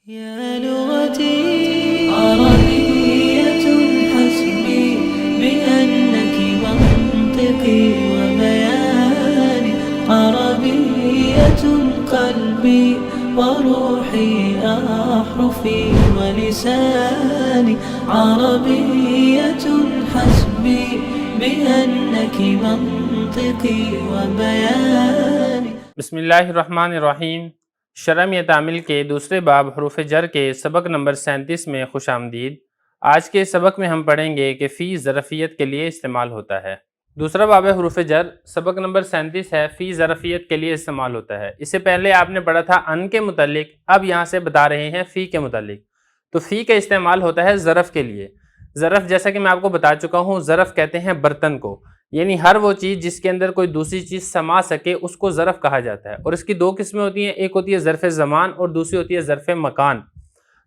يا لغتي عربية حسبي بأنك منطقي وبياني عربية قلبي وروحي أحرفي ولساني عربية حسبي بأنك منطقي وبياني. بسم اللہ الرحمن الرحیم. شرح تعمیل کے دوسرے باب حروف جر کے سبق نمبر 37 میں خوش آمدید. آج کے سبق میں ہم پڑھیں گے کہ فی ظرفیت کے لیے استعمال ہوتا ہے. دوسرا باب حروف جر سبق نمبر 37 ہے، فی ظرفیت کے لیے استعمال ہوتا ہے. اس سے پہلے آپ نے پڑھا تھا ان کے متعلق، اب یہاں سے بتا رہے ہیں فی کے متعلق. تو فی کا استعمال ہوتا ہے ظرف کے لیے. ظرف جیسا کہ میں آپ کو بتا چکا ہوں، ظرف کہتے ہیں برتن کو، یعنی ہر وہ چیز جس کے اندر کوئی دوسری چیز سما سکے اس کو ظرف کہا جاتا ہے. اور اس کی دو قسمیں ہوتی ہیں، ایک ہوتی ہے ظرف زمان اور دوسری ہوتی ہے ظرف مکان.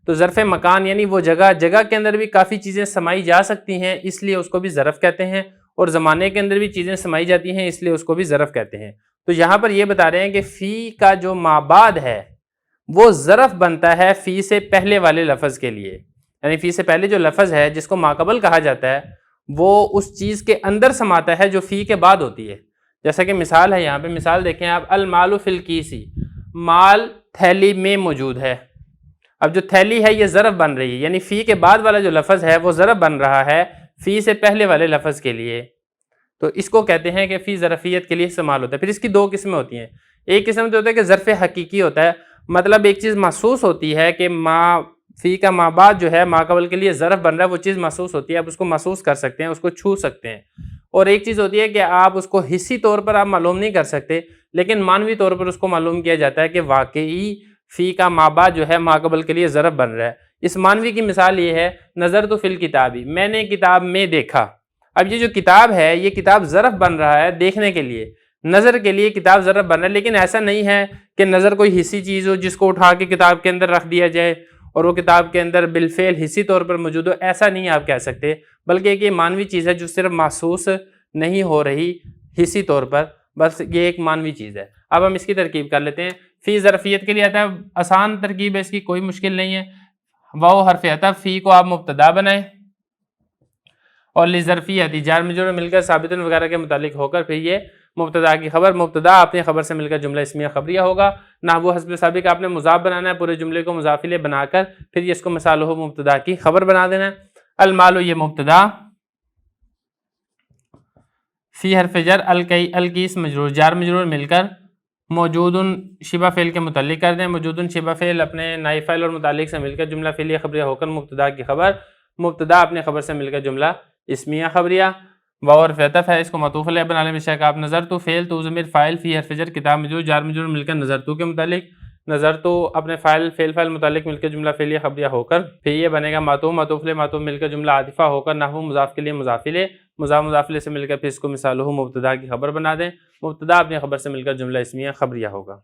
تو ظرف مکان یعنی وہ جگہ کے اندر بھی کافی چیزیں سمائی جا سکتی ہیں، اس لیے اس کو بھی ظرف کہتے ہیں، اور زمانے کے اندر بھی چیزیں سمائی جاتی ہیں، اس لیے اس کو بھی ظرف کہتے ہیں. تو یہاں پر یہ بتا رہے ہیں کہ فی کا جو مابعد ہے وہ ظرف بنتا ہے فی سے پہلے والے لفظ کے لیے. یعنی فی سے پہلے جو لفظ ہے جس کو ماقبل کہا جاتا ہے وہ اس چیز کے اندر سماتا ہے جو فی کے بعد ہوتی ہے. جیسا کہ مثال ہے، یہاں پہ مثال دیکھیں آپ، المال فی الکیسی، مال تھیلی میں موجود ہے. اب جو تھیلی ہے یہ ظرف بن رہی ہے، یعنی فی کے بعد والا جو لفظ ہے وہ ظرف بن رہا ہے فی سے پہلے والے لفظ کے لیے. تو اس کو کہتے ہیں کہ فی ظرفیت کے لیے استعمال ہوتا ہے. پھر اس کی دو قسمیں ہوتی ہیں. ایک قسم تو ہوتا ہے کہ ظرف حقیقی ہوتا ہے، مطلب ایک چیز محسوس ہوتی ہے کہ فی کا مابعد جو ہے ماقبل کے لیے ظرف بن رہا ہے، وہ چیز محسوس ہوتی ہے، آپ اس کو محسوس کر سکتے ہیں، اس کو چھو سکتے ہیں. اور ایک چیز ہوتی ہے کہ آپ اس کو حصی طور پر آپ معلوم نہیں کر سکتے، لیکن معنوی طور پر اس کو معلوم کیا جاتا ہے کہ واقعی فی کا مابعد جو ہے ماقبل کے لیے ظرف بن رہا ہے. اس معنوی کی مثال یہ ہے، نظرت فی الکتابی، میں نے کتاب میں دیکھا. اب یہ جو کتاب ہے یہ کتاب ظرف بن رہا ہے دیکھنے کے لیے، نظر کے لیے کتاب ظرف بن رہا ہے. لیکن ایسا نہیں ہے کہ نظر کوئی حصی چیز ہو جس کو اٹھا کے کتاب کے اندر رکھ دیا جائے اور وہ کتاب کے اندر بالفعل حصی طور پر موجود ہو. ایسا نہیں آپ کہہ سکتے، بلکہ ایک یہ معنوی چیز ہے جو صرف محسوس نہیں ہو رہی حصی طور پر، بس یہ ایک معنوی چیز ہے. اب ہم اس کی ترکیب کر لیتے ہیں. فی ظرفیت کے لیے آتا ہے، آسان ترکیب ہے، اس کی کوئی مشکل نہیں ہے. واو حرف عطف، فی کو آپ مبتدا بنائیں اور لظرفیت جار مجرور مل کر ثابتن وغیرہ کے متعلق ہو کر پھر یہ مبتدا کی خبر، مبتدا اپنی خبر سے مل کر جملہ اسمیہ خبریہ ہوگا. نحو حسب سابق آپ نے مضاف بنانا ہے، پورے جملے کو مضاف الیہ بنا کر پھر یہ اس کو مثال ہو مبتدا کی خبر بنا دینا ہے. المال یہ مبتدا، فی حرف جر، الکیس مجرور، جار مجرور مل کر موجود شبہ فعل کے متعلق کر دیں. موجود شبہ فعل اپنے نائب فاعل اور متعلق سے مل کر جملہ فعلیہ خبریہ ہو کر مبتدا کی خبر، مبتدا اپنے خبر سے مل کر جملہ اسمیہ خبریہ. واو حرف عطف ہے، اس کو معطوف علیہ بنا لیں. بشک آپ نظر تو فعل تو ضمیر فاعل، فی حرف جر کتاب مجرور، جار مجرور مل کر نظر تو کے متعلق، نظر تو اپنے فاعل فعل متعلق مل کر جملہ فعلیہ خبریہ ہو کر پھر یہ بنے گا معطوف علیہ مل کر جملہ عاطفہ ہو کر نحو مضاف کے لیے مضاف الیہ، مضاف الیہ سے مل کر پھر اس کو مثال ہو مبتدا کی خبر بنا دیں. مبتدا اپنی خبر سے مل کر جملہ اسمیہ خبریہ ہوگا.